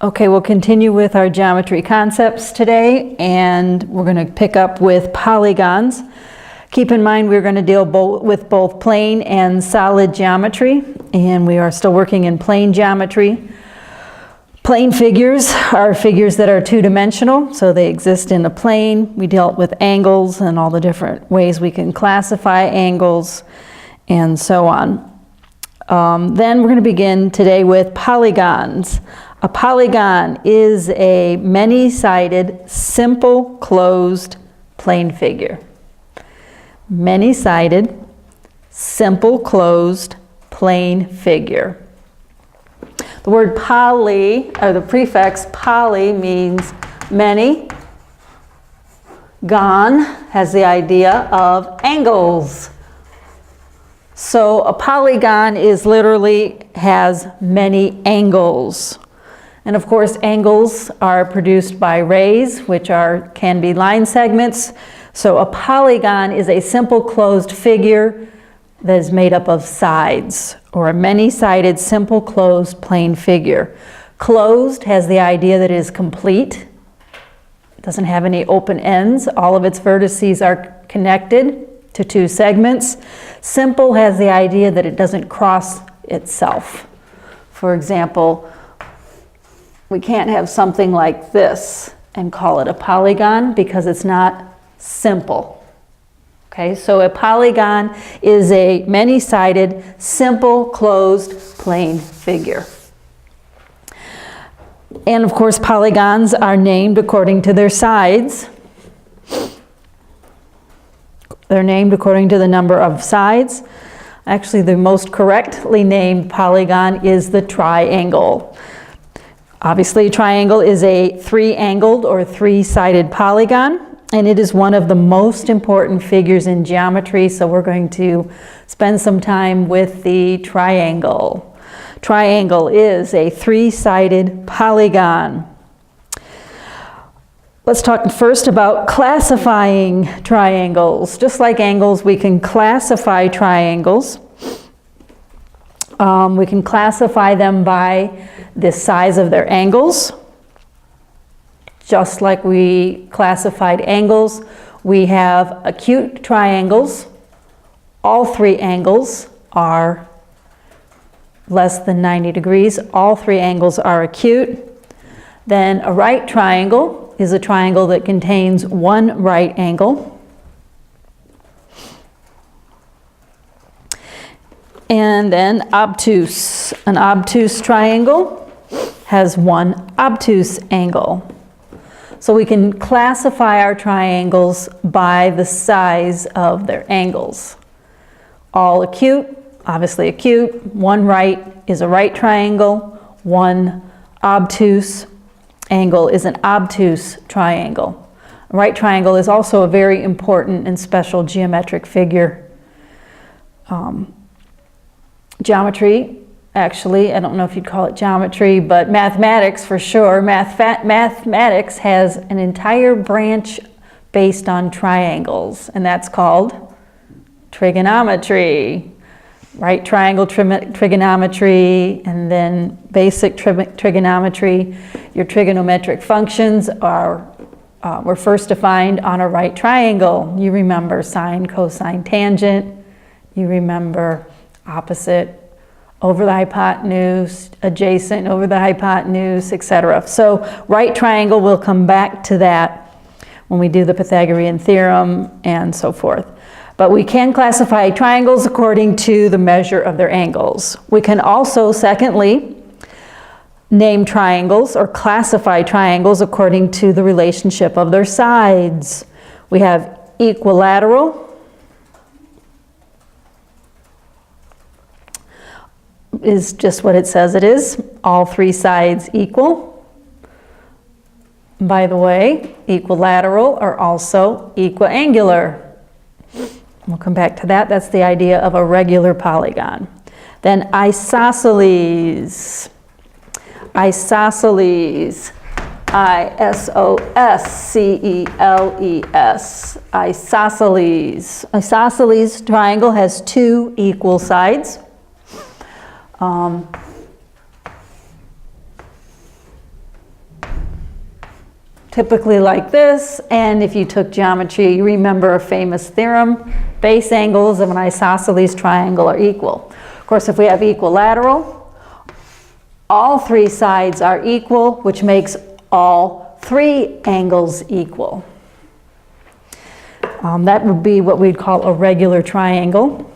Okay, we'll continue with our geometry concepts today, and we're going to pick up with polygons. Keep in mind we're going to deal with both plane and solid geometry, and we are still working in plane geometry. Plane figures are figures that are two-dimensional, so they exist in a plane. We dealt with angles and all the different ways we can classify angles and so on. Then we're going to begin today with polygons. A polygon is a many-sided, simple, closed plane figure. Many-sided, simple, closed plane figure. The word poly, or the prefix poly, means many. Gon has the idea of angles. So a polygon is literally has many angles. And of course, angles are produced by rays, which can be line segments. So a polygon is a simple closed figure that is made up of sides, or a many-sided simple closed plane figure. Closed has the idea that it is complete. It doesn't have any open ends. All of its vertices are connected to two segments. Simple has the idea that it doesn't cross itself. For example, we can't have something like this and call it a polygon because it's not simple. Okay, so a polygon is a many-sided, simple, closed plane figure. And of course, polygons are named according to their sides. They're named according to the number of sides. Actually, the most correctly named polygon is the triangle. Obviously, a triangle is a three-angled or three-sided polygon, and it is one of the most important figures in geometry, so we're going to spend some time with the triangle. Triangle is a three-sided polygon. Let's talk first about classifying triangles. Just like angles, we can classify triangles. We can classify them by the size of their angles. Just like we classified angles, we have acute triangles. All three angles are less than 90 degrees. All three angles are acute. Then a right triangle is a triangle that contains one right angle. And then obtuse. An obtuse triangle has one obtuse angle. So we can classify our triangles by the size of their angles. All acute, obviously acute. One right is a right triangle. One obtuse angle is an obtuse triangle. A right triangle is also a very important and special geometric figure. Geometry, actually, I don't know if you'd call it geometry, but mathematics for sure. Mathematics has an entire branch based on triangles, and that's called trigonometry. Right triangle trigonometry, and then basic trigonometry. Your trigonometric functions were first defined on a right triangle. You remember sine, cosine, tangent. You remember opposite over the hypotenuse, adjacent over the hypotenuse, etc. So right triangle, we'll come back to that when we do the Pythagorean theorem and so forth. But we can classify triangles according to the measure of their angles. We can also, secondly, name triangles or classify triangles according to the relationship of their sides. We have equilateral, is just what it says it is. All three sides equal. By the way, equilateral are also equiangular. We'll come back to that. That's the idea of a regular polygon. Then isosceles. Isosceles. I-S-O-S-C-E-L-E-S. Isosceles. Isosceles triangle has two equal sides. typically like this, and if you took geometry, you remember a famous theorem, base angles of an isosceles triangle are equal. Of course, if we have equilateral, all three sides are equal, which makes all three angles equal. That would be what we'd call a regular triangle.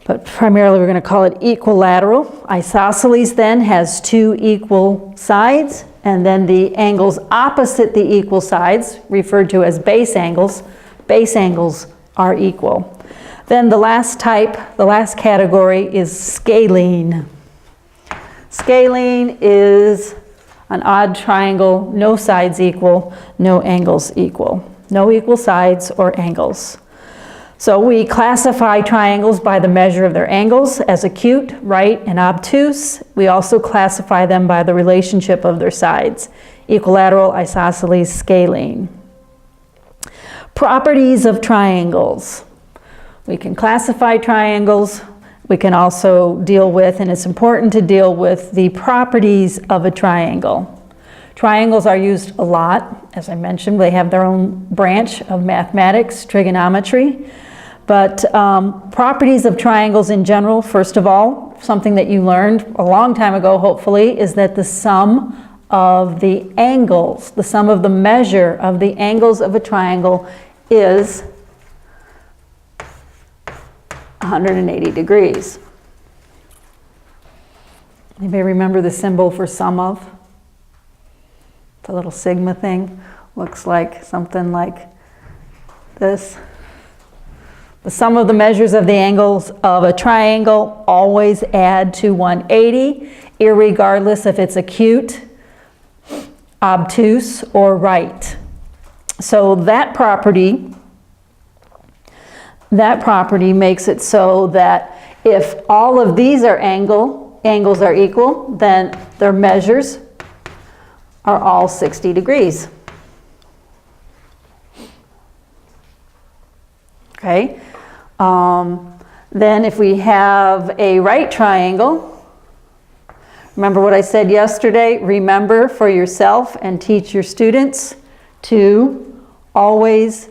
But primarily we're going to call it equilateral. Isosceles then has two equal sides, and then the angles opposite the equal sides, referred to as base angles are equal. Then the last type, the last category is scalene. Scalene is an odd triangle, no sides equal, no angles equal. No equal sides or angles. So we classify triangles by the measure of their angles as acute, right, and obtuse. We also classify them by the relationship of their sides. Equilateral, isosceles, scalene. Properties of triangles. We can classify triangles. We can also deal with, and it's important to deal with, the properties of a triangle. Triangles are used a lot. As I mentioned, they have their own branch of mathematics, trigonometry. But properties of triangles in general, first of all, something that you learned a long time ago, hopefully, is that the sum of the angles, the sum of the measure of the angles of a triangle is 180 degrees. Anybody remember the symbol for sum of? It's a little sigma thing. Looks like something like this. The sum of the measures of the angles of a triangle always add to 180, irregardless if it's acute, obtuse, or right. So that property makes it so that if all of these are angles are equal, then their measures are all 60 degrees. Okay. Then if we have a right triangle, remember what I said yesterday, remember for yourself and teach your students to always,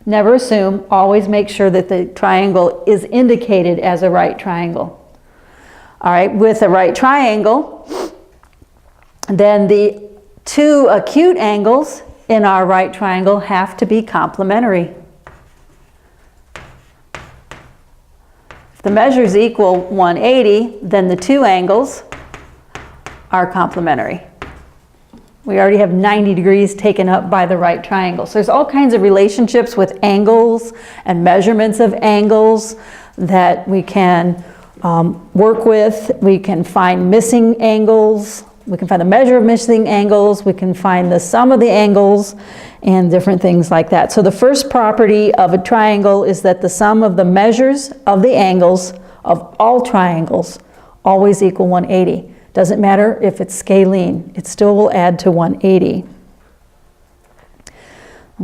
never assume, always make sure that the triangle is indicated as a right triangle. All right, with a right triangle, then the two acute angles in our right triangle have to be complementary. The measures equal 180, then the two angles are complementary. We already have 90 degrees taken up by the right triangle. So there's all kinds of relationships with angles and measurements of angles that we can work with. We can find missing angles. We can find the measure of missing angles. We can find the sum of the angles and different things like that. So the first property of a triangle is that the sum of the measures of the angles of all triangles always equal 180. Doesn't matter if it's scalene, it still will add to 180.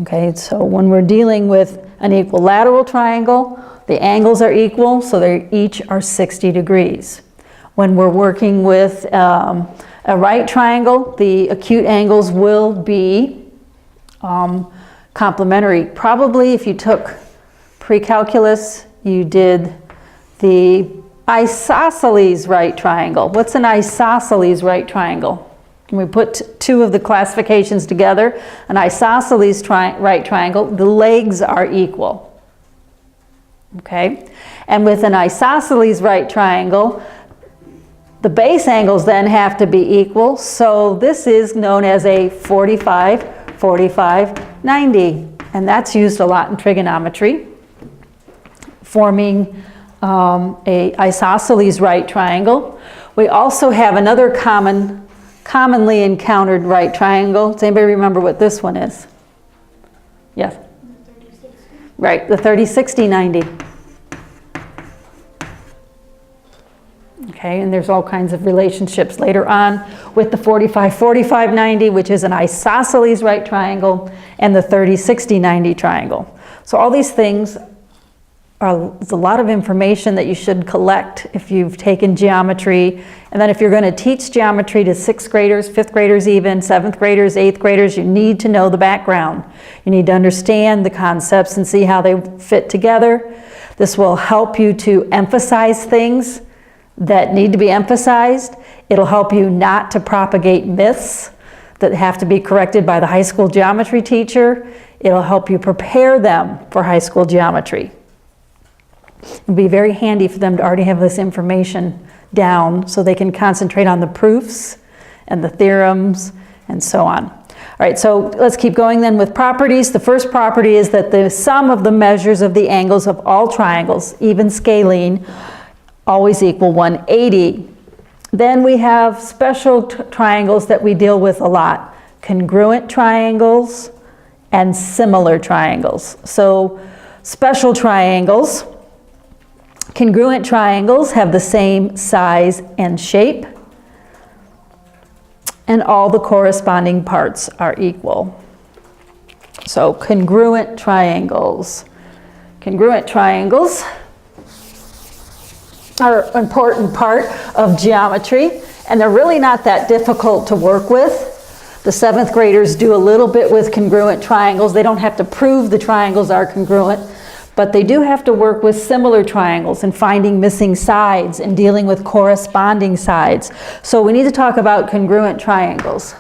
Okay, so when we're dealing with an equilateral triangle, the angles are equal, so they each are 60 degrees. When we're working with a right triangle, the acute angles will be complementary. Probably if you took pre-calculus, you did the isosceles right triangle. What's an isosceles right triangle? When we put two of the classifications together, an isosceles right triangle, the legs are equal. Okay? And with an isosceles right triangle, the base angles then have to be equal, so this is known as a 45, 45, 90. And that's used a lot in trigonometry, forming a isosceles right triangle. We also have another commonly encountered right triangle. Does anybody remember what this one is? Yes? Right, the 30, 60, 90. Okay, and there's all kinds of relationships later on with the 45, 45, 90, which is an isosceles right triangle, and the 30, 60, 90 triangle. So all these things there's a lot of information that you should collect if you've taken geometry. And then if you're going to teach geometry to 6th graders, 5th graders even, 7th graders, 8th graders, you need to know the background. You need to understand the concepts and see how they fit together. This will help you to emphasize things that need to be emphasized. It'll help you not to propagate myths that have to be corrected by the high school geometry teacher. It'll help you prepare them for high school geometry. It'll be very handy for them to already have this information down so they can concentrate on the proofs and the theorems and so on. All right, so let's keep going then with properties. The first property is that the sum of the measures of the angles of all triangles, even scalene, always equal 180. Then we have special triangles that we deal with a lot. Congruent triangles and similar triangles. So special triangles. Congruent triangles have the same size and shape, and all the corresponding parts are equal. So congruent triangles. Congruent triangles are an important part of geometry, and they're really not that difficult to work with. The 7th graders do a little bit with congruent triangles. They don't have to prove the triangles are congruent, but they do have to work with similar triangles and finding missing sides and dealing with corresponding sides. So we need to talk about congruent triangles.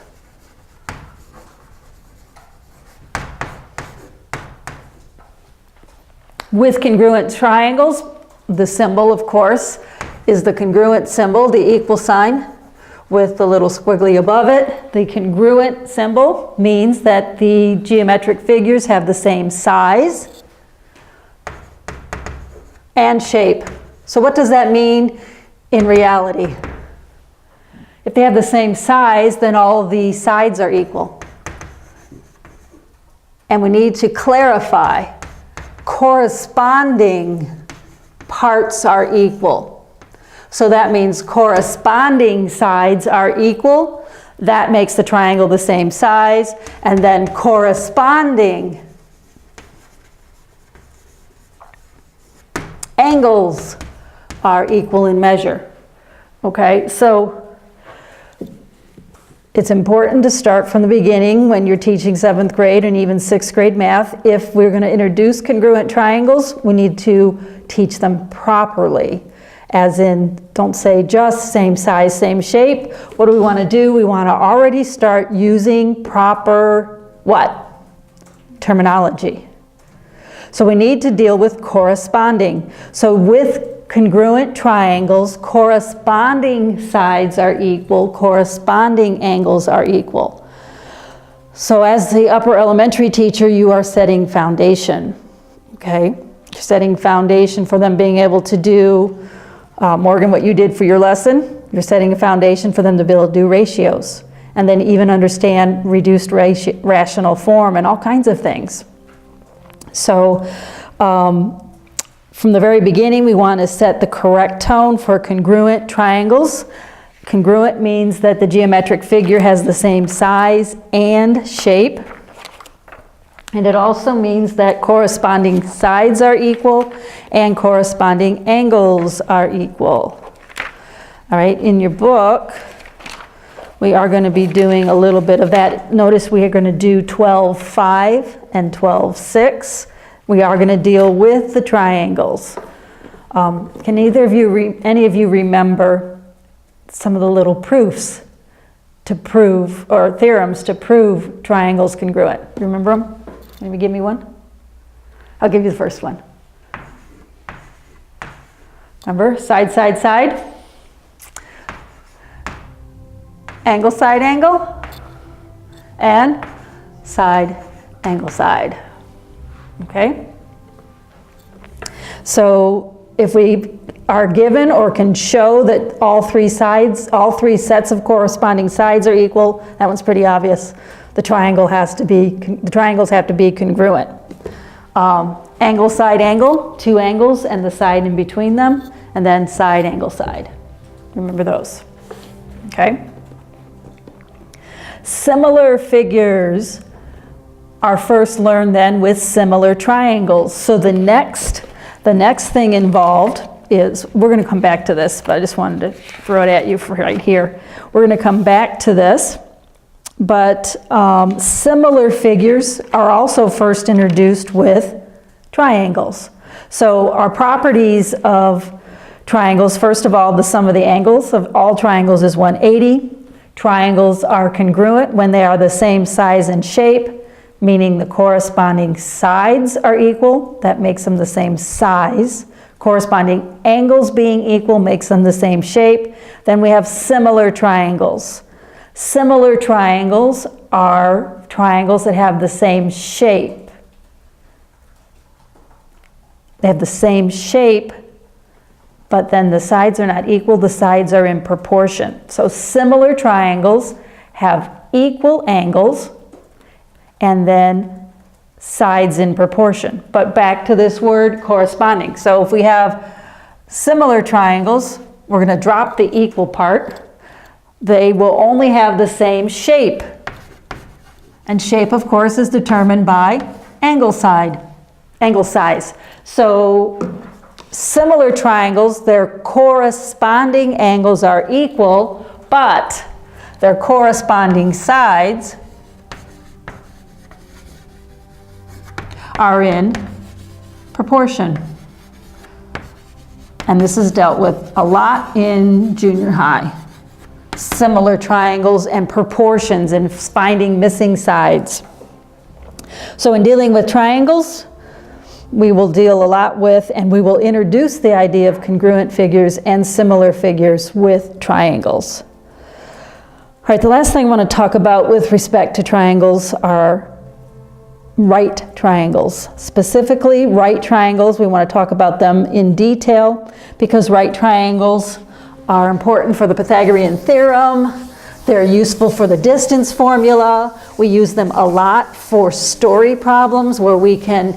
With congruent triangles, the symbol, of course, is the congruent symbol, the equal sign with the little squiggly above it. The congruent symbol means that the geometric figures have the same size and shape. So what does that mean in reality? If they have the same size, then all the sides are equal. And we need to clarify, corresponding parts are equal. So that means corresponding sides are equal. That makes the triangle the same size. And then corresponding angles are equal in measure. Okay, so it's important to start from the beginning when you're teaching 7th grade and even 6th grade math. If we're going to introduce congruent triangles, we need to teach them properly. As in, don't say just same size, same shape. What do we want to do? We want to already start using proper what? Terminology. So we need to deal with corresponding. So with congruent triangles, corresponding sides are equal, corresponding angles are equal. So as the upper elementary teacher, you are setting foundation, okay? You're setting foundation for them being able to do, Morgan, what you did for your lesson. You're setting a foundation for them to be able to do ratios and then even understand reduced rational form and all kinds of things. So from the very beginning, we want to set the correct tone for congruent triangles. Congruent means that the geometric figure has the same size and shape. And it also means that corresponding sides are equal and corresponding angles are equal. All right, in your book, we are going to be doing a little bit of that. Notice we are going to do 12.5 and 12.6. We are going to deal with the triangles. Can either of you, any of you remember some of the little proofs to prove, or theorems to prove triangles congruent? You remember them? Maybe give me one. I'll give you the first one. Remember, side, side, side. Angle, side, angle. And side, angle, side. Okay? So if we are given or can show that all three sides, all three sets of corresponding sides are equal, that one's pretty obvious. The triangles have to be congruent. Angle, side, angle, two angles and the side in between them, and then side, angle, side. Remember those. Okay? Similar figures are first learned then with similar triangles. So the next The next thing involved is, we're going to come back to this, but I just wanted to throw it at you for right here. We're going to come back to this, but similar figures are also first introduced with triangles. So our properties of triangles, first of all, the sum of the angles of all triangles is 180. Triangles are congruent when they are the same size and shape, meaning the corresponding sides are equal. That makes them the same size. Corresponding angles being equal makes them the same shape. Then we have similar triangles. Similar triangles are triangles that have the same shape. They have the same shape, but then the sides are not equal, the sides are in proportion. So similar triangles have equal angles and then sides in proportion. But back to this word corresponding. So if we have similar triangles, we're going to drop the equal part. They will only have the same shape. And shape, of course, is determined by angle size. So similar triangles, their corresponding angles are equal, but their corresponding sides are in proportion. And this is dealt with a lot in junior high. Similar triangles and proportions and finding missing sides. So in dealing with triangles, we will deal a lot with, and we will introduce the idea of congruent figures and similar figures with triangles. All right, the last thing I want to talk about with respect to triangles are right triangles. Specifically, right triangles, we want to talk about them in detail because right triangles are important for the Pythagorean theorem. They're useful for the distance formula. We use them a lot for story problems where we can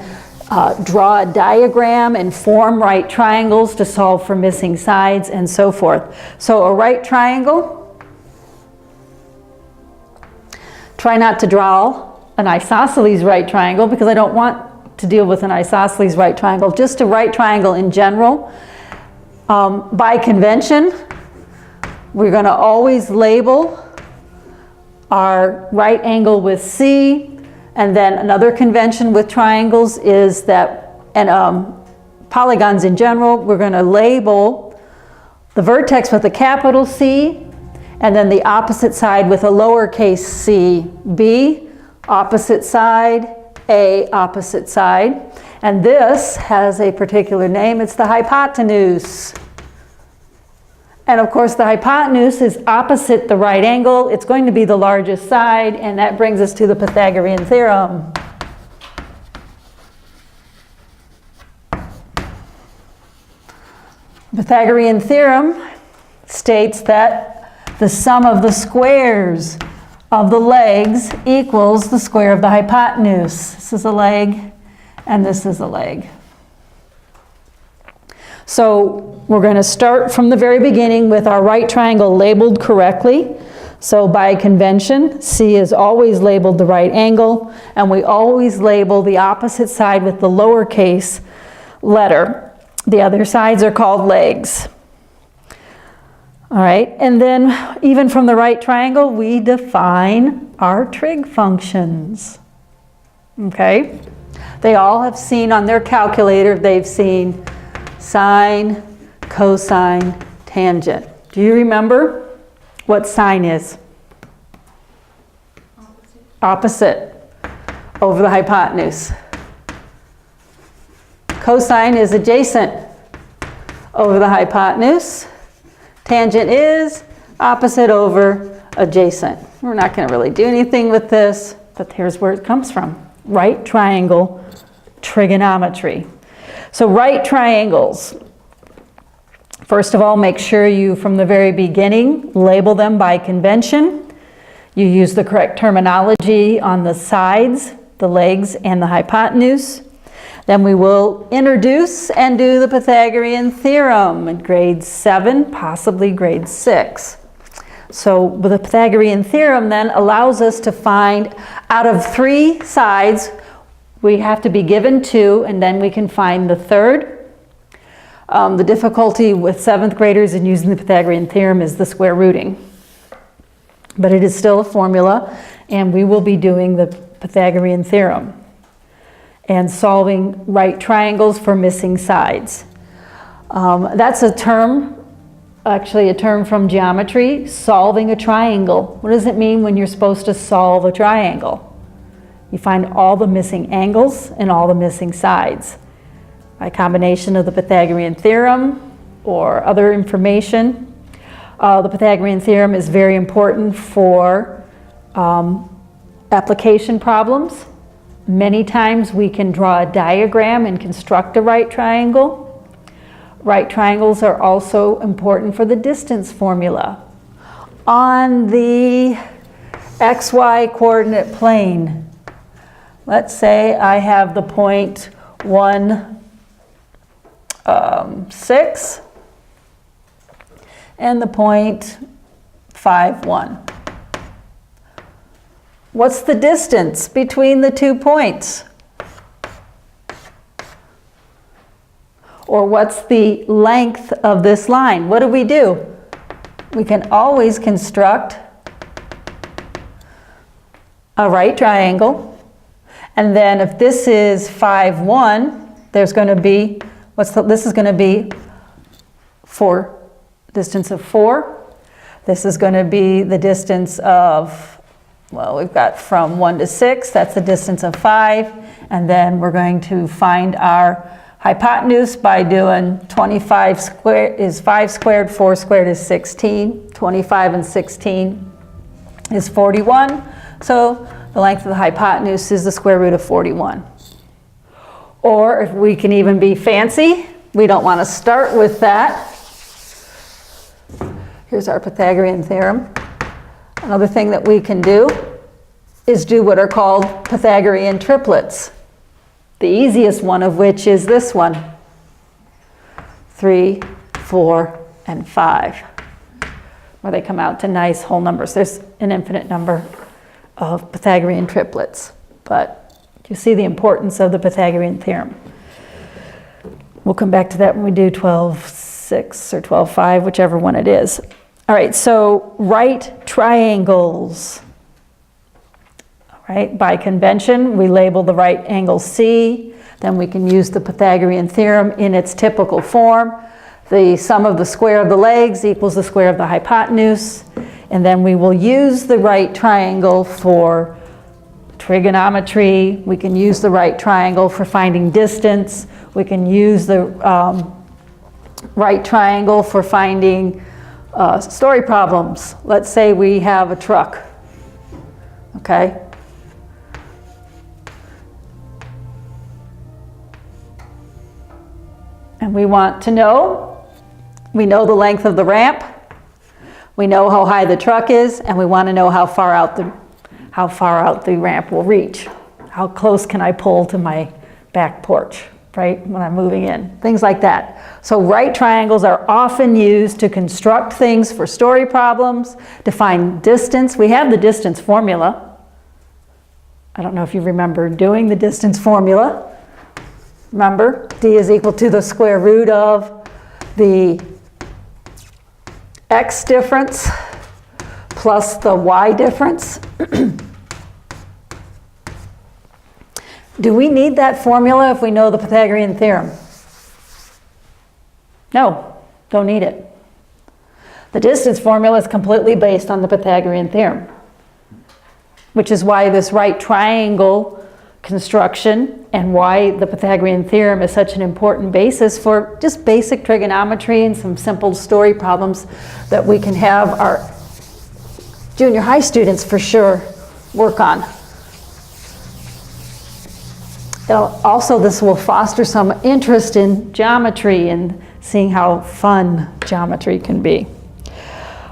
draw a diagram and form right triangles to solve for missing sides and so forth. So a right triangle, try not to draw an isosceles right triangle because I don't want to deal with an isosceles right triangle, just a right triangle in general. By convention, we're going to always label our right angle with C. And then another convention with triangles is that, and polygons in general, we're going to label the vertex with a capital C, and then the opposite side with a lowercase c, B, opposite side, A, opposite side. And this has a particular name, it's the hypotenuse. And of course, the hypotenuse is opposite the right angle. It's going to be the largest side, and that brings us to the Pythagorean theorem. Pythagorean theorem states that the sum of the squares of the legs equals the square of the hypotenuse. This is a leg, and this is a leg. So we're going to start from the very beginning with our right triangle labeled correctly. So by convention, C is always labeled the right angle, and we always label the opposite side with the lowercase letter. The other sides are called legs. All right, and then even from the right triangle, we define our trig functions. Okay, they all have seen on their calculator, they've seen sine, cosine, tangent. Do you remember what sine is? Opposite over the hypotenuse. Cosine is adjacent over the hypotenuse. Tangent is opposite over adjacent. We're not going to really do anything with this, but here's where it comes from. Right triangle trigonometry. So right triangles. First of all, make sure you, from the very beginning, label them by convention. You use the correct terminology on the sides, the legs, and the hypotenuse. Then we will introduce and do the Pythagorean theorem in grade 7, possibly grade 6. So the Pythagorean theorem then allows us to find, out of 3 sides, we have to be given 2, and then we can find the third The difficulty with 7th graders in using the Pythagorean theorem is the square rooting. But it is still a formula, and we will be doing the Pythagorean theorem and solving right triangles for missing sides. That's a term, actually a term from geometry, solving a triangle. What does it mean when you're supposed to solve a triangle? You find all the missing angles and all the missing sides by combination of the Pythagorean theorem or other information. The Pythagorean theorem is very important for application problems. Many times we can draw a diagram and construct a right triangle. Right triangles are also important for the distance formula. On the XY coordinate plane, let's say I have the point 1, 6 and the point 5, 1. What's the distance between the 2 points? Or what's the length of this line? What do? We can always construct a right triangle. And then if this is 5, 1, there's going to be, this is going to be 4, distance of 4. This is going to be the distance of, well, we've got from 1 to 6, that's the distance of 5. And then we're going to find our hypotenuse by doing 25 squared is 5 squared, 4 squared is 16, 25 and 16 is 41. So the length of the hypotenuse is the square root of 41. Or if we can even be fancy, we don't want to start with that. Here's our Pythagorean theorem. Another thing that we can do is do what are called Pythagorean triplets. The easiest one of which is this one, 3, 4, and 5, where they come out to nice whole numbers. There's an infinite number of Pythagorean triplets, but you see the importance of the Pythagorean theorem. We'll come back to that when we do 12.6 or 12.5, whichever one it is. All right, so right triangles. Right? By convention, we label the right angle C, then we can use the Pythagorean theorem in its typical form. The sum of the square of the legs equals the square of the hypotenuse, and then we will use the right triangle for trigonometry. We can use the right triangle for finding distance. We can use the right triangle for finding story problems. Let's say we have a truck, okay? And we want to know, we know the length of the ramp, we know how high the truck is, and we want to know how far out the ramp will reach. How close can I pull to my back porch, right, when I'm moving in, things like that. So right triangles are often used to construct things for story problems, to find distance. We have the distance formula. I don't know if you remember doing the distance formula. Remember, d is equal to the square root of the x difference plus the y difference. Do we need that formula if we know the Pythagorean theorem? No, don't need it. The distance formula is completely based on the Pythagorean theorem, which is why this right triangle construction and why the Pythagorean theorem is such an important basis for just basic trigonometry and some simple story problems that we can have our junior high students for sure work on. Also, this will foster some interest in geometry and seeing how fun geometry can be.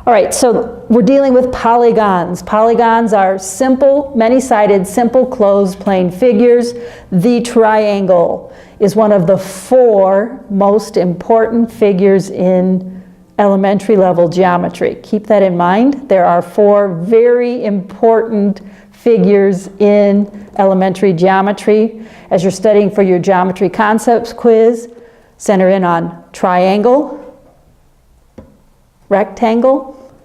All right, so we're dealing with polygons. Polygons are simple, many-sided, simple closed plane figures. The triangle is one of the 4 most important figures in elementary level geometry. Keep that in mind. There are 4 very important figures in elementary geometry. As you're studying for your geometry concepts quiz, center in on triangle, rectangle,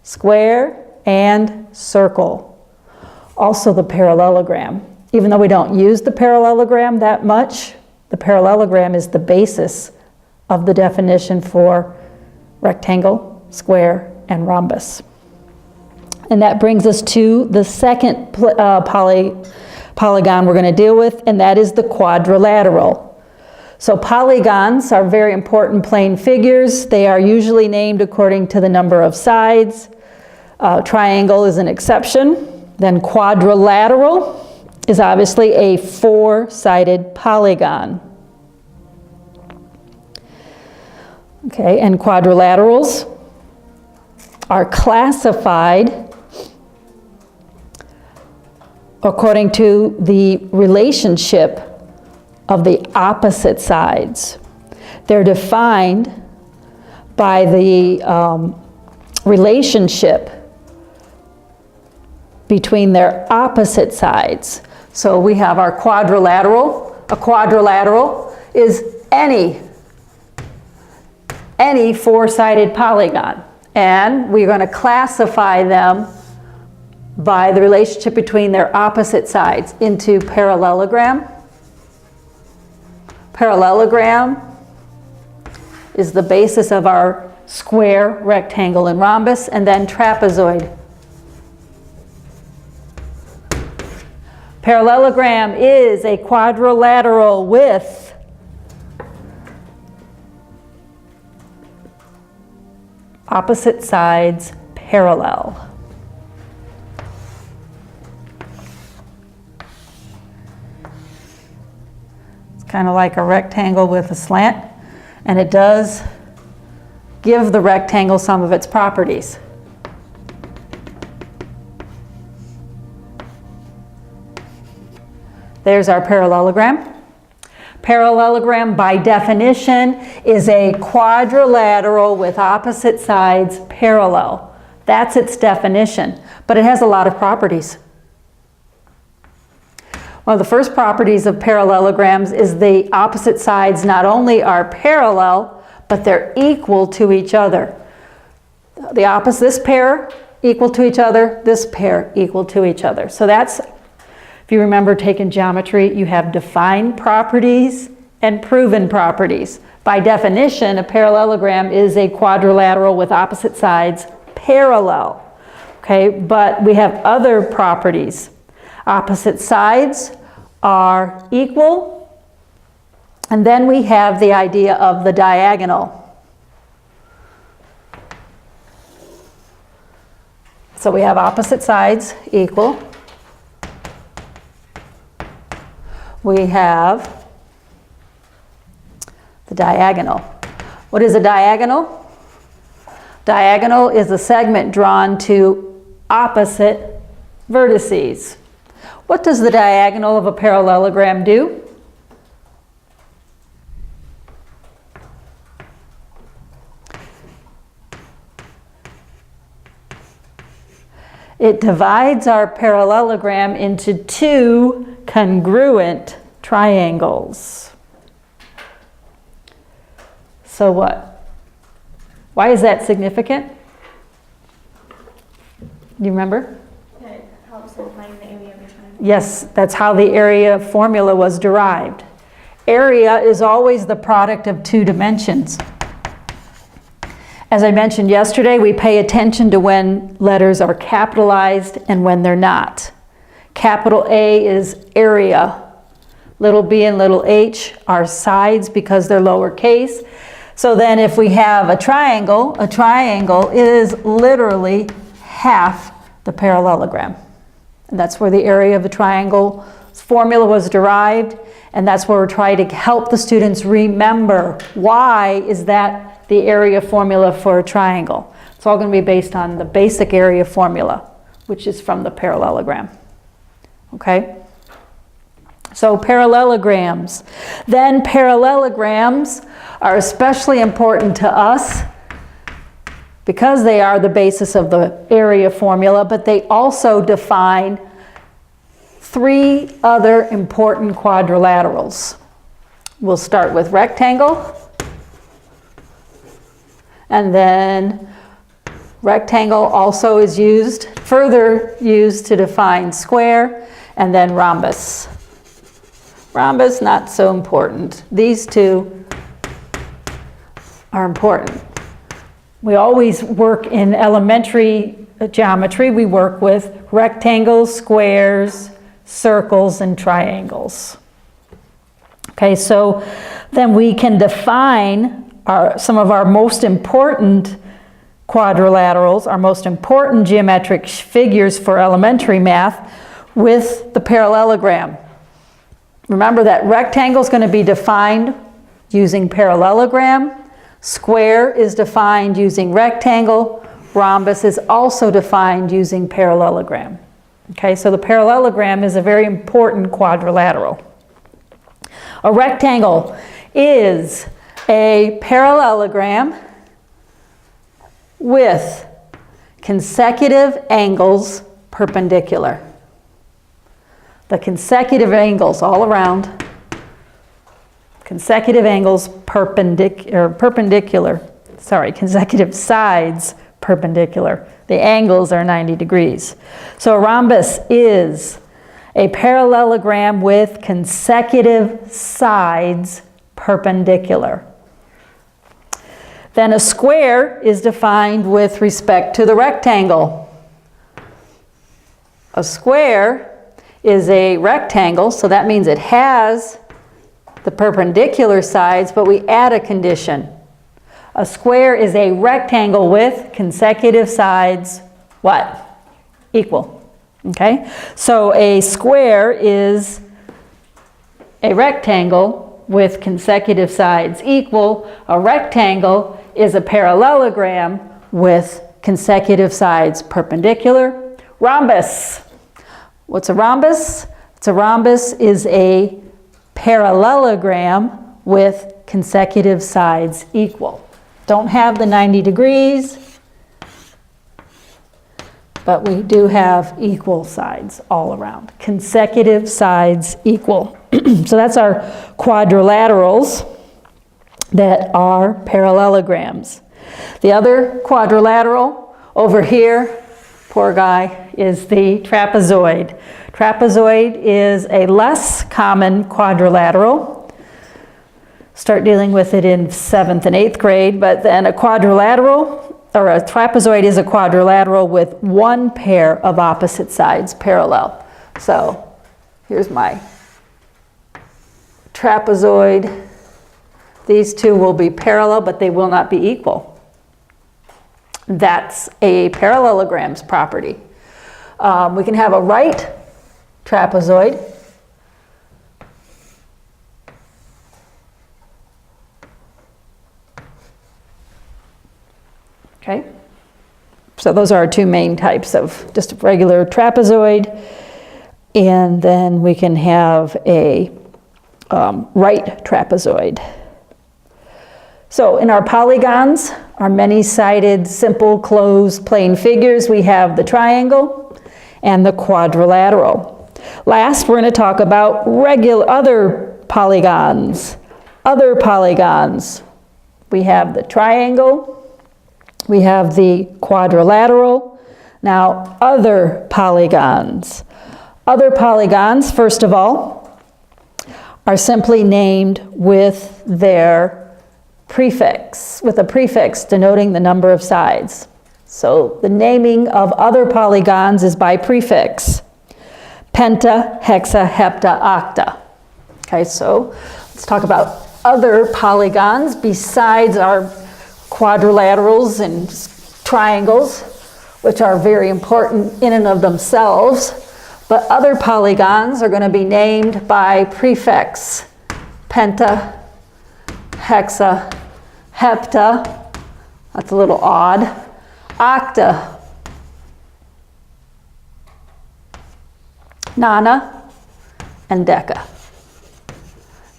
square, and circle. Also the parallelogram. Even though we don't use the parallelogram that much, the parallelogram is the basis of the definition for rectangle, square, and rhombus. And that brings us to the second polygon we're going to deal with, and that is the quadrilateral. So polygons are very important plane figures. They are usually named according to the number of sides. Triangle is an exception. Then quadrilateral is obviously a four-sided polygon. Okay, and quadrilaterals are classified according to the relationship of the opposite sides. They're defined by the relationship between their opposite sides. So we have our quadrilateral. A quadrilateral is any four-sided polygon. And we're going to classify them by the relationship between their opposite sides into parallelogram. Parallelogram is the basis of our square, rectangle, and rhombus, and then trapezoid. Parallelogram is a quadrilateral with opposite sides parallel. It's kind of like a rectangle with a slant, and it does give the rectangle some of its properties. There's our parallelogram. Parallelogram, by definition, is a quadrilateral with opposite sides parallel. That's its definition, but it has a lot of properties. One of the first properties of parallelograms is the opposite sides not only are parallel, but they're equal to each other. The opposite, this pair equal to each other, this pair equal to each other. So that's, if you remember taking geometry, you have defined properties and proven properties. By definition, a parallelogram is a quadrilateral with opposite sides parallel. Okay, but we have other properties. Opposite sides are equal, and then we have the idea of the diagonal. So we have opposite sides equal. We have the diagonal. What is a diagonal? Diagonal is a segment drawn to opposite vertices. What does the diagonal of a parallelogram do? It divides our parallelogram into two congruent triangles. So what? Why is that significant? Do you remember? It helps in finding the area of your triangle. Yes, that's how the area formula was derived. Area is always the product of two dimensions. As I mentioned yesterday, we pay attention to when letters are capitalized and when they're not. Capital A is area. Little b and little h are sides because they're lowercase. So then if we have a triangle is literally half the parallelogram. And that's where the area of the triangle formula was derived, and that's where we're trying to help the students remember why is that the area formula for a triangle. It's all going to be based on the basic area formula, which is from the parallelogram. Okay? So parallelograms. Then parallelograms are especially important to us because they are the basis of the area formula, but they also define three other important quadrilaterals. we'll start with rectangle, and then rectangle also is further used to define square, and then rhombus. Rhombus, not so important. These two are important. We always work in elementary geometry, we work with rectangles, squares, circles, and triangles. Okay, so then we can define some of our most important quadrilaterals, our most important geometric figures for elementary math with the parallelogram. Remember that rectangle is going to be defined using parallelogram, square is defined using rectangle, rhombus is also defined using parallelogram. Okay, so the parallelogram is a very important quadrilateral. A rectangle is a parallelogram with consecutive angles perpendicular. The consecutive angles all around, consecutive angles consecutive sides perpendicular. The angles are 90 degrees. So a rhombus is a parallelogram with consecutive sides perpendicular. Then a square is defined with respect to the rectangle. A square is a rectangle, so that means it has the perpendicular sides, but we add a condition. A square is a rectangle with consecutive sides, what? Equal. Okay? So a square is a rectangle with consecutive sides equal. A rectangle is a parallelogram with consecutive sides perpendicular. Rhombus. What's a rhombus? A rhombus is a parallelogram with consecutive sides equal. Don't have the 90 degrees, but we do have equal sides all around. Consecutive sides equal. So that's our quadrilaterals that are parallelograms. The other quadrilateral over here, poor guy, is the trapezoid. Trapezoid is a less common quadrilateral. Start dealing with it in 7th and 8th grade, but then a quadrilateral, or a trapezoid is a quadrilateral with one pair of opposite sides parallel. So here's my trapezoid. These two will be parallel, but they will not be equal. That's a parallelogram's property. We can have a right trapezoid. Okay, so those are our two main types of just a regular trapezoid, and then we can have a right trapezoid. So in our polygons, our many-sided, simple, closed, plane figures, we have the triangle and the quadrilateral. Last, we're going to talk about other polygons. Other polygons. We have the triangle. We have the quadrilateral. Now, other polygons. Other polygons, first of all, are simply named with their prefix, with a prefix denoting the number of sides. So the naming of other polygons is by prefix. Penta, hexa, hepta, octa. Okay, so let's talk about other polygons besides our quadrilaterals and triangles, which are very important in and of themselves. But other polygons are going to be named by prefix. Penta, hexa, hepta, that's a little odd, octa, nona, and deca.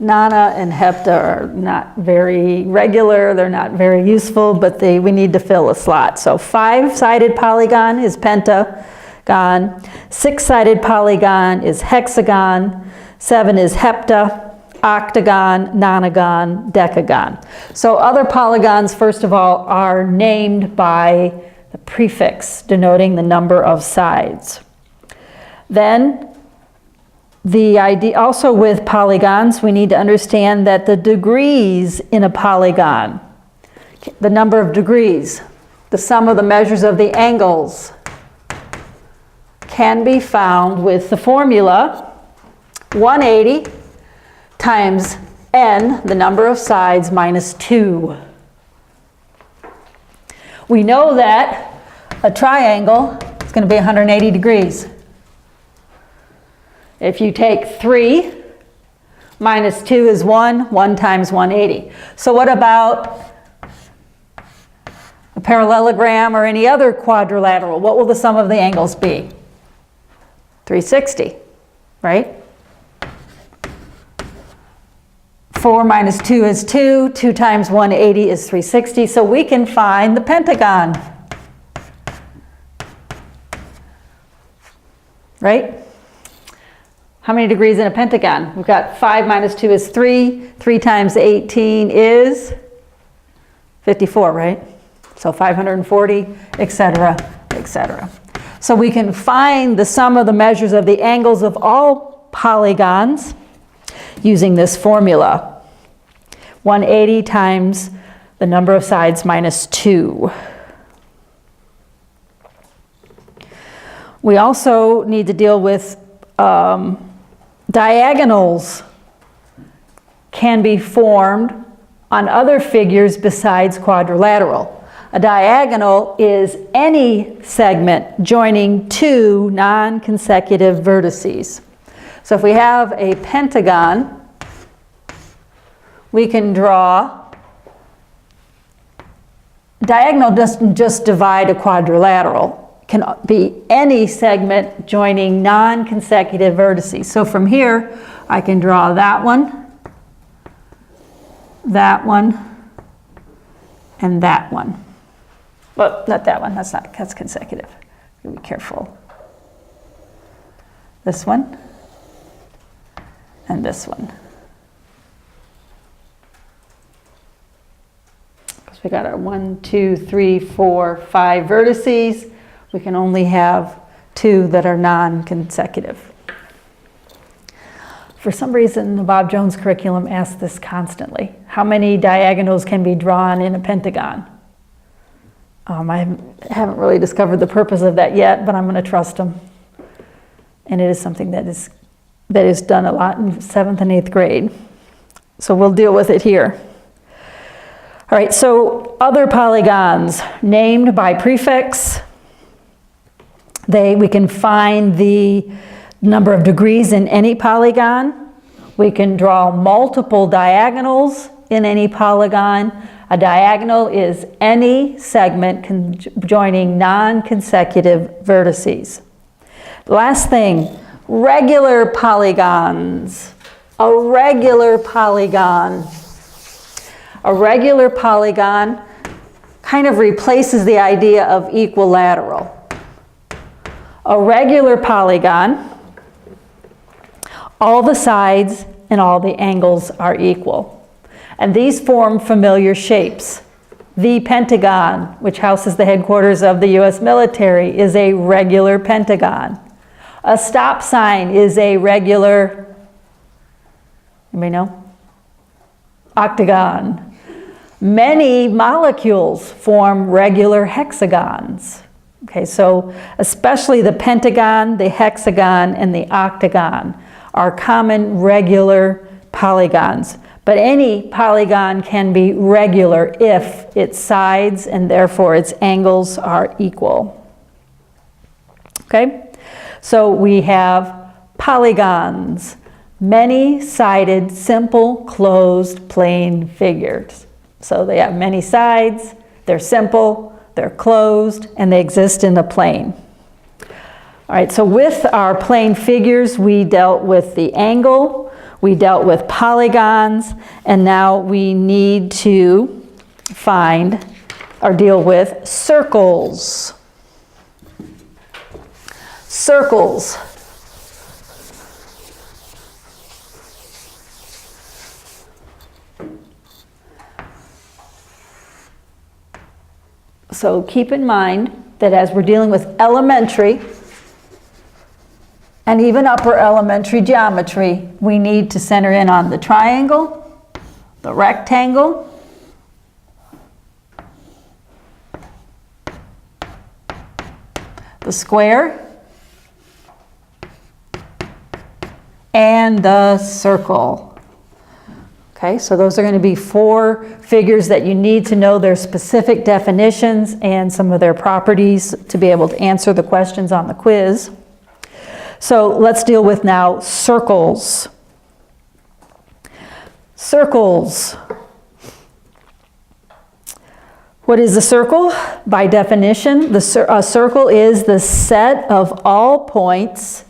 Nona and hepta are not very regular, they're not very useful, but we need to fill a slot. So 5-sided polygon is pentagon, 6-sided polygon is hexagon, 7 is hepta, octagon, nonagon, decagon. So other polygons, first of all, are named by the prefix denoting the number of sides. Then the idea, also with polygons, we need to understand that the degrees in a polygon, the number of degrees, the sum of the measures of the angles, can be found with the formula 180 times n, the number of sides, minus 2. We know that a triangle is going to be 180 degrees. If you take 3 minus 2 is 1, 1 times 180. So what about a parallelogram or any other quadrilateral? What will the sum of the angles be? 360, right? 4 minus 2 is 2. 2 times 180 is 360. So we can find the pentagon, right? How many degrees in a pentagon? We've got 5 minus 2 is 3. 3 times 18 is 54, right? So 540, etc., etc. So we can find the sum of the measures of the angles of all polygons using this formula. 180 times the number of sides minus 2. We also need to deal with diagonals can be formed on other figures besides quadrilateral. A diagonal is any segment joining two non-consecutive vertices. So if we have a pentagon, we can draw, diagonal doesn't just divide a quadrilateral. It can be any segment joining non-consecutive vertices. So from here, I can draw that one, and that one. Well, not that one, that's consecutive. Be careful. This one, and this one. Because we got our 1, 2, 3, 4, 5 vertices. We can only have 2 that are non-consecutive. For some reason, the Bob Jones curriculum asks this constantly. How many diagonals can be drawn in a pentagon? I haven't really discovered the purpose of that yet, but I'm going to trust them. And it is something that is done a lot in 7th and 8th grade. So we'll deal with it here. All right, so other polygons named by prefix. We can find the number of degrees in any polygon. We can draw multiple diagonals in any polygon. A diagonal is any segment joining non-consecutive vertices. Last thing, regular polygons. A regular polygon. A regular polygon kind of replaces the idea of equilateral. A regular polygon, all the sides and all the angles are equal. And these form familiar shapes. The Pentagon, which houses the headquarters of the U.S. military, is a regular pentagon. A stop sign is a regular, anybody know? Octagon. Many molecules form regular hexagons. Okay, so especially the pentagon, the hexagon, and the octagon are common regular polygons. But any polygon can be regular if its sides and therefore its angles are equal. Okay, so we have polygons, many-sided, simple, closed, plane figures. So they have many sides, they're simple, they're closed, and they exist in a plane. All right, so with our plane figures, we dealt with the angle, we dealt with polygons, and now we need to find or deal with circles. Circles. So keep in mind that as we're dealing with elementary and even upper elementary geometry, we need to center in on the triangle, the rectangle, the square, and the circle. Okay, so those are going to be 4 figures that you need to know their specific definitions and some of their properties to be able to answer the questions on the quiz. So let's deal with now circles. Circles. What is a circle? By definition, a circle is the set of all points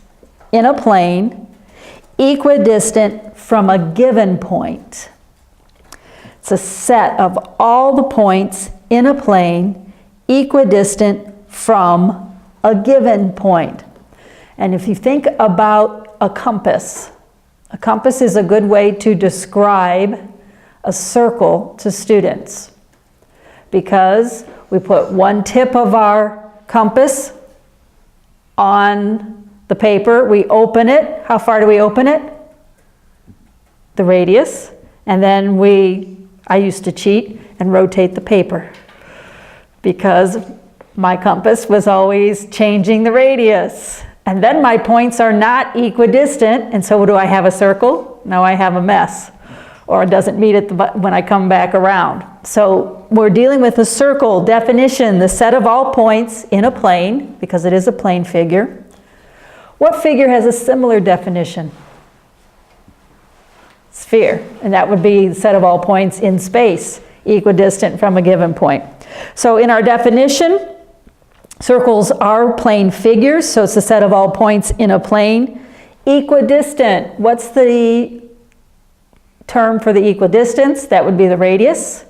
in a plane equidistant from a given point. It's a set of all the points in a plane equidistant from a given point. And if you think about a compass is a good way to describe a circle to students, because we put one tip of our compass on the paper, we open it. How far do we open it? The radius. And then I used to cheat and rotate the paper because my compass was always changing the radius. And then my points are not equidistant, and so do I have a circle? No, I have a mess. Or it doesn't meet it when I come back around. So we're dealing with a circle. Definition, the set of all points in a plane, because it is a plane figure. What figure has a similar definition? Sphere, and that would be the set of all points in space, equidistant from a given point. So in our definition, circles are plane figures, so it's the set of all points in a plane. Equidistant, what's the term for the equidistance? That would be the radius.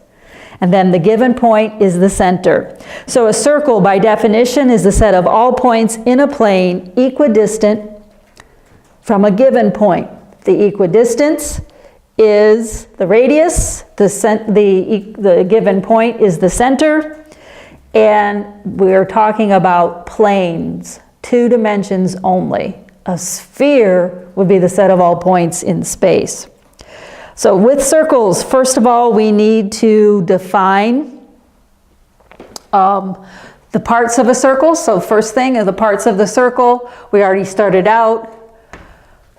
And then the given point is the center. So a circle, by definition, is the set of all points in a plane equidistant from a given point. The equidistance is the radius, the given point is the center, and we're talking about planes, 2 dimensions only. A sphere would be the set of all points in space. So with circles, first of all, we need to define the parts of a circle. So first thing is the parts of the circle. We already started out.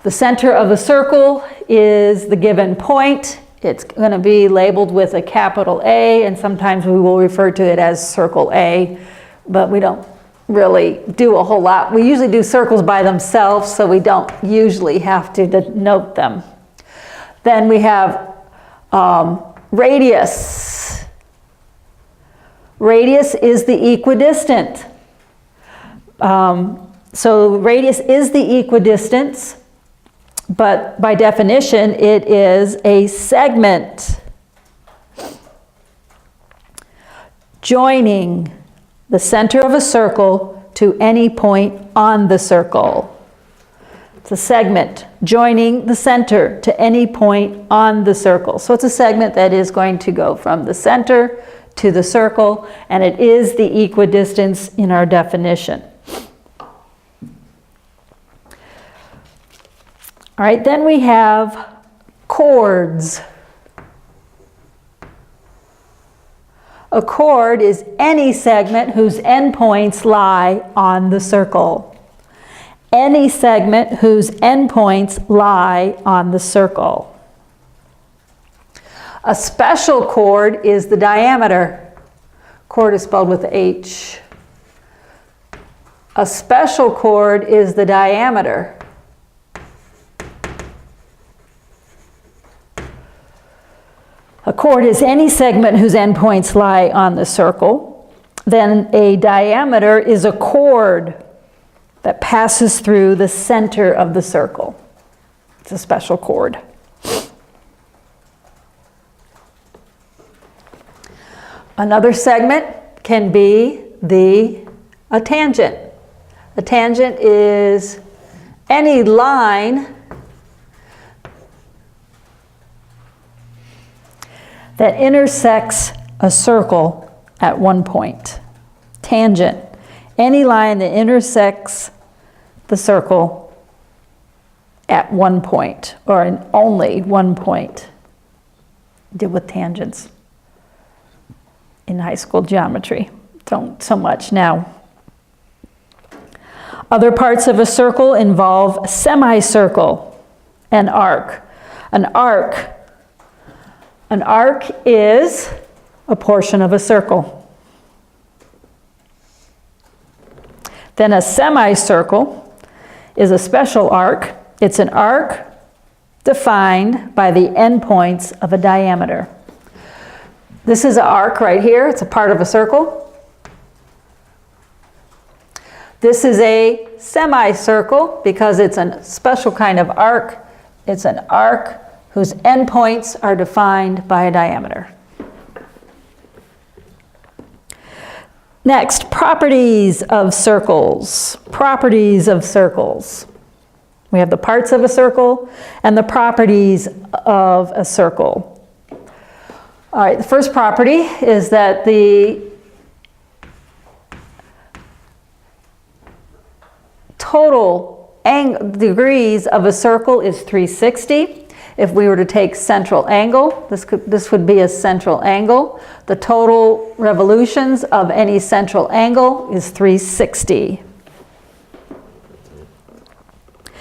The center of the circle is the given point. It's going to be labeled with a capital A, and sometimes we will refer to it as circle A, but we don't really do a whole lot. We usually do circles by themselves, so we don't usually have to denote them. Then we have radius. Radius is the equidistant. So radius is the equidistance, but by definition it is a segment joining the center of a circle to any point on the circle. It's a segment joining the center to any point on the circle. So it's a segment that is going to go from the center to the circle, and it is the equidistance in our definition. All right, then we have chords. A chord is any segment whose endpoints lie on the circle. Any segment whose endpoints lie on the circle. A special chord is the diameter. Chord is spelled with H. A special chord is the diameter. A chord is any segment whose endpoints lie on the circle. Then a diameter is a chord that passes through the center of the circle. It's a special chord. Another segment can be a tangent. A tangent is any line that intersects a circle at one point. Tangent. Any line that intersects the circle at one point, or in only one point. Deal with tangents in high school geometry. Don't so much now. Other parts of a circle involve semicircle and arc. An arc is a portion of a circle. Then a semicircle is a special arc. It's an arc defined by the endpoints of a diameter. This is an arc right here. It's a part of a circle. This is a semicircle because it's a special kind of arc. It's an arc whose endpoints are defined by a diameter. Next, properties of circles. Properties of circles. We have the parts of a circle and the properties of a circle. All right, the first property is that the total degrees of a circle is 360. If we were to take central angle, this would be a central angle. The total revolutions of any central angle is 360.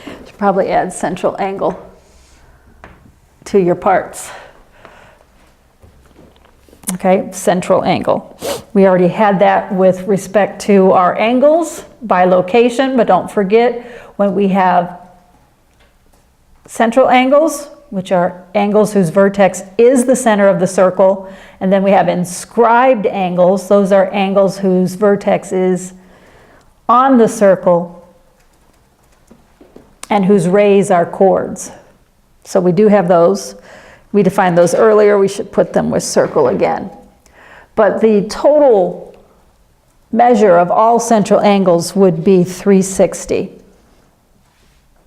Should probably add central angle to your parts. Okay, central angle. We already had that with respect to our angles by location, but don't forget when we have central angles, which are angles whose vertex is the center of the circle, and then we have inscribed angles. Those are angles whose vertex is on the circle and whose rays are chords. So we do have those. We defined those earlier. We should put them with circle again. But the total measure of all central angles would be 360.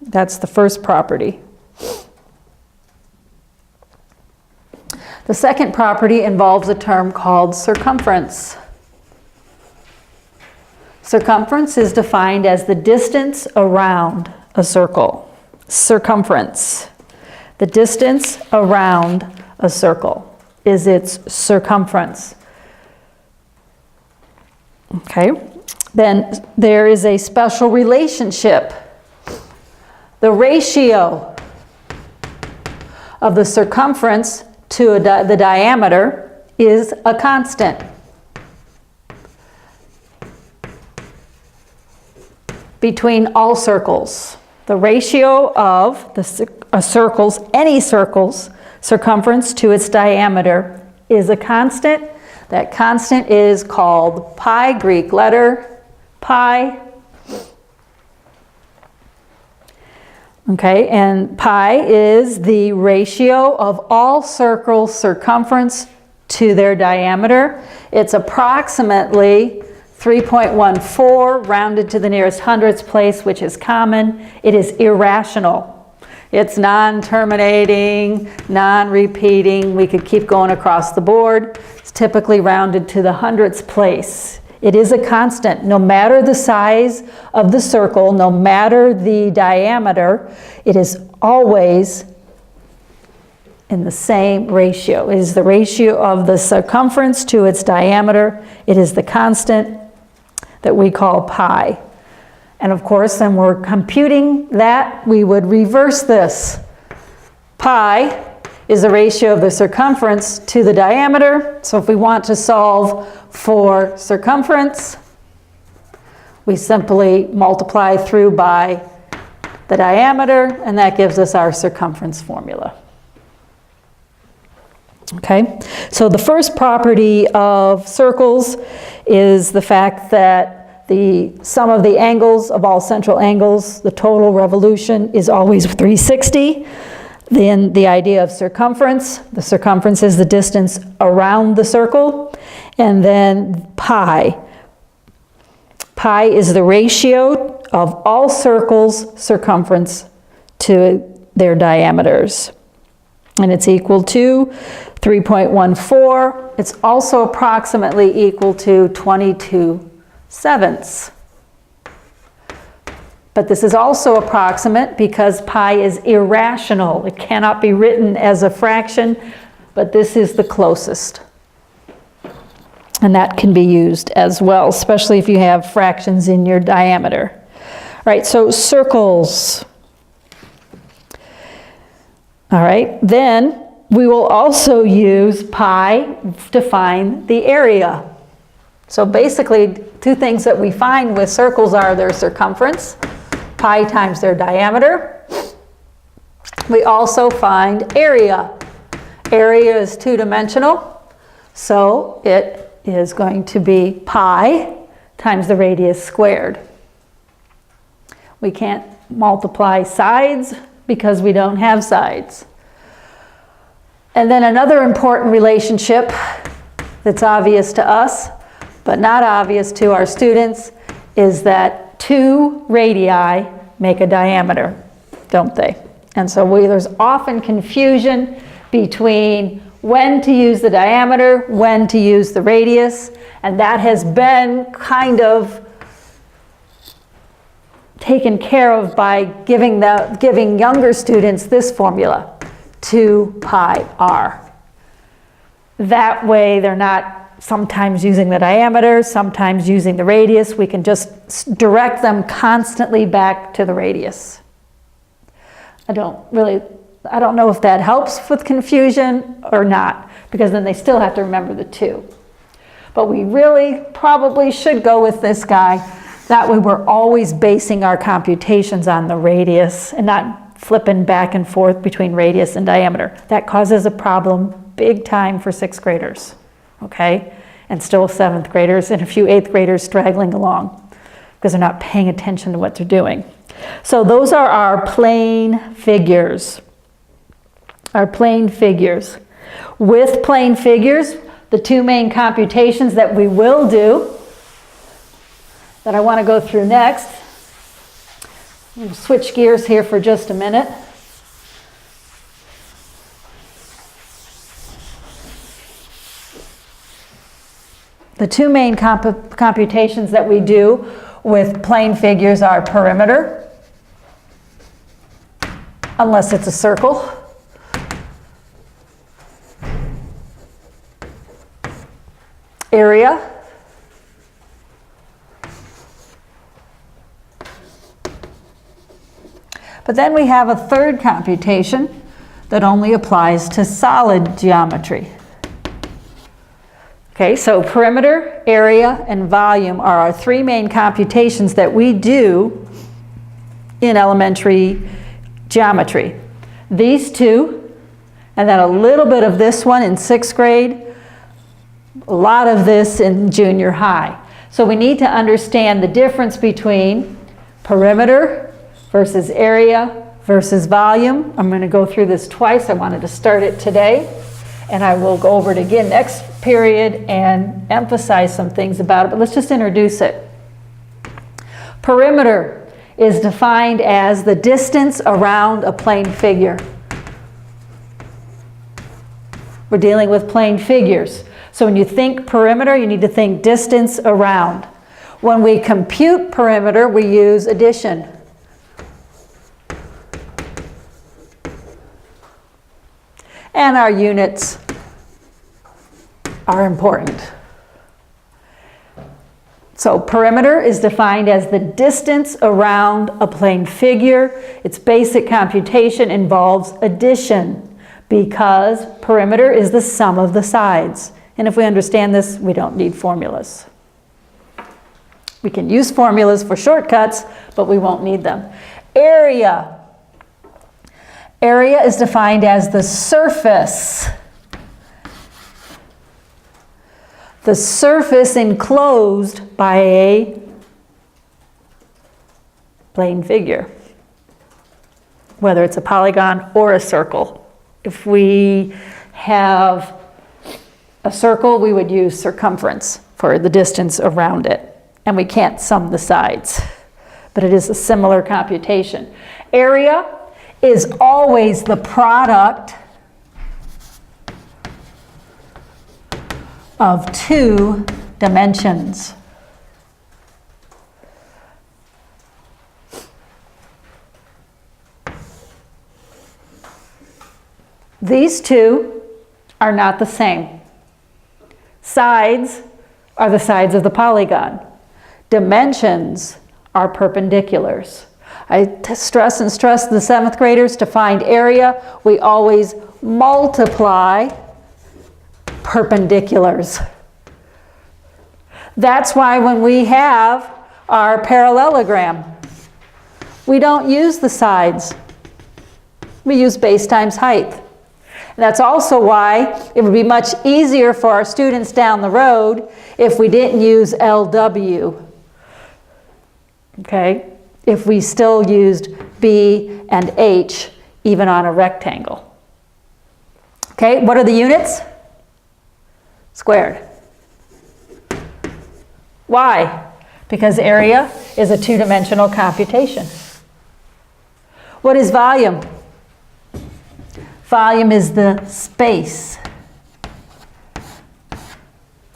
That's the first property. The second property involves a term called circumference. Circumference is defined as the distance around a circle. Circumference. The distance around a circle is its circumference. Okay, then there is a special relationship. The ratio of the circumference to the diameter is a constant. Between all circles. The ratio of any circle's circumference to its diameter is a constant. That constant is called pi, Greek letter pi. Okay, and pi is the ratio of all circles' circumference to their diameter. It's approximately 3.14 rounded to the nearest hundredths place, which is common. It is irrational. It's non-terminating, non-repeating. We could keep going across the board. It's typically rounded to the hundredths place. It is a constant. No matter the size of the circle, no matter the diameter, it is always in the same ratio. It is the ratio of the circumference to its diameter. It is the constant that we call pi. And of course, when we're computing that, we would reverse this. Pi is the ratio of the circumference to the diameter. So if we want to solve for circumference, we simply multiply through by the diameter, and that gives us our circumference formula. Okay, so the first property of circles is the fact that the sum of the angles of all central angles, the total revolution, is always 360. Then the idea of circumference, the circumference is the distance around the circle. And then pi. Pi is the ratio of all circles' circumference to their diameters. And it's equal to 3.14. It's also approximately equal to 22 sevenths. But this is also approximate because pi is irrational. It cannot be written as a fraction, but this is the closest. And that can be used as well, especially if you have fractions in your diameter. All right, so circles. All right, then we will also use pi to find the area. So basically, two things that we find with circles are their circumference, pi times their diameter. We also find area. Area is two-dimensional, so it is going to be pi times the radius squared. We can't multiply sides because we don't have sides. And then another important relationship that's obvious to us, but not obvious to our students, is that two radii make a diameter, don't they? And so there's often confusion between when to use the diameter, when to use the radius, and that has been kind of taken care of by giving younger students this formula, 2 pi r. That way they're not sometimes using the diameter, sometimes using the radius. We can just direct them constantly back to the radius. I don't know if that helps with confusion or not, because then they still have to remember the 2. But we really probably should go with this guy. That way we're always basing our computations on the radius and not flipping back and forth between radius and diameter. That causes a problem big time for 6th graders, okay? And still 7th graders and a few 8th graders straggling along because they're not paying attention to what they're doing. So those are our plane figures. Our plane figures. With plane figures, the two main computations that we will do, that I want to go through next. We'll switch gears here for just a minute. The two main computations that we do with plane figures are perimeter, unless it's a circle, area, but then we have a third computation that only applies to solid geometry. Okay, so perimeter, area, and volume are our three main computations that we do in elementary geometry. These two, and then a little bit of this one in 6th grade, a lot of this in junior high. So we need to understand the difference between perimeter versus area versus volume. I'm going to go through this twice. I wanted to start it today, and I will go over it again next period and emphasize some things about it, but let's just introduce it. Perimeter is defined as the distance around a plane figure. We're dealing with plane figures. So when you think perimeter, you need to think distance around. When we compute perimeter, we use addition. And our units are important. So perimeter is defined as the distance around a plane figure. Its basic computation involves addition because perimeter is the sum of the sides. And if we understand this, we don't need formulas. We can use formulas for shortcuts, but we won't need them. Area. Area is defined as the surface. The surface enclosed by a plane figure, whether it's a polygon or a circle. If we have a circle, we would use circumference for the distance around it. And we can't sum the sides, but it is a similar computation. Area is always the product of two dimensions. These two are not the same. Sides are the sides of the polygon. Dimensions are perpendiculars. I stress and stress the 7th graders to find area, we always multiply perpendiculars. That's why when we have our parallelogram, we don't use the sides. We use base times height. And that's also why it would be much easier for our students down the road if we didn't use LW. Okay? If we still used B and H even on a rectangle. Okay, what are the units? Squared. Why? Because area is a two-dimensional computation. What is volume? Volume is the space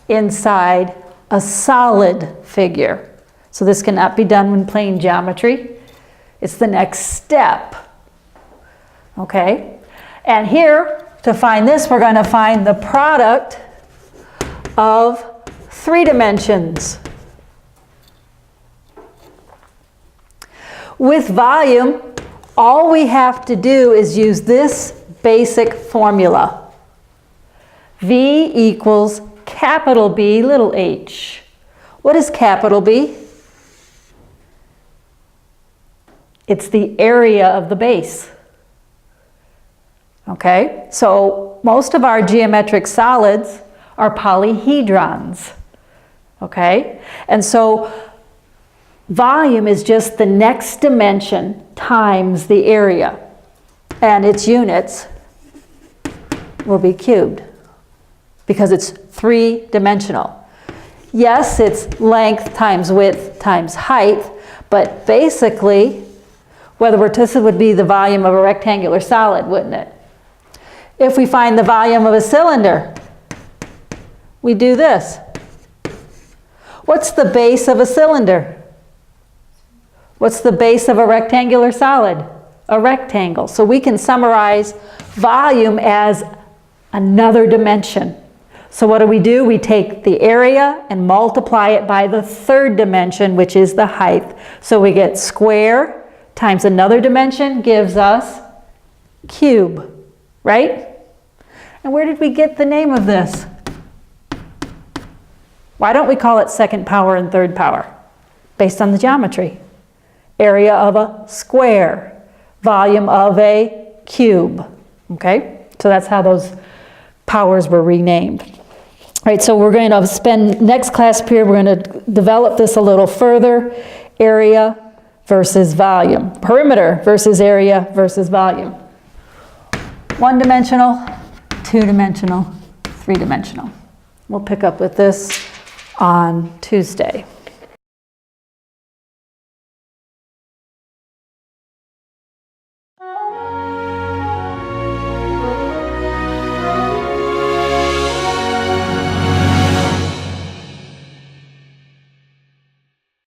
inside a solid figure. So this cannot be done when plane geometry. It's the next step. Okay? And here, to find this, we're going to find the product of 3 dimensions. With volume, all we have to do is use this basic formula. V equals capital B little h. What is capital B? It's the area of the base. Okay, so most of our geometric solids are polyhedrons. Okay, and so volume is just the next dimension times the area, and its units will be cubed because it's 3-dimensional. Yes, it's length times width times height, but basically, this would be the volume of a rectangular solid, wouldn't it? If we find the volume of a cylinder, we do this. What's the base of a cylinder? What's the base of a rectangular solid? A rectangle. So we can summarize volume as another dimension. So what do? We take the area and multiply it by the 3rd dimension, which is the height. So we get square times another dimension gives us cube, right? And where did we get the name of this? Why don't we call it 2nd power and 3rd power? Based on the geometry. Area of a square, volume of a cube. Okay, so that's how those powers were renamed. All right, so we're going to spend next class period, we're going to develop this a little further. Area versus volume. Perimeter versus area versus volume. 1-dimensional, 2-dimensional, 3-dimensional. We'll pick up with this on Tuesday.